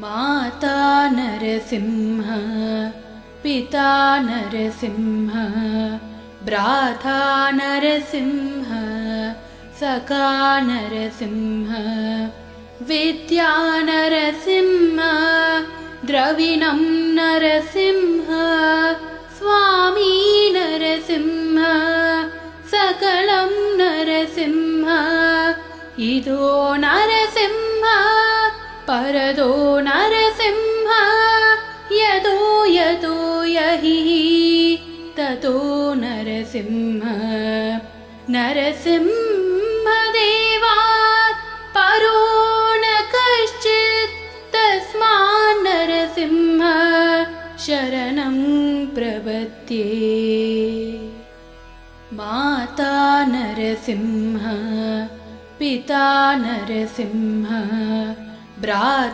माता नरसिंह पिता नरसिंह भ्राता नरसिंह सखा नरसिंह विद्या नरसिंह द्रविणं नरसिंह स्वामी नरसिंह सकलं नरसिंह इदो नरसिंह परदो नरसिंह यदो यदो यहि ततो नरसिंह नरसिंहदेवात् परो न कश्चित् तस्मात् नरसिंह शरणं प्रपद्ये। माता नरसिंह पिता नरसिंह भ्राता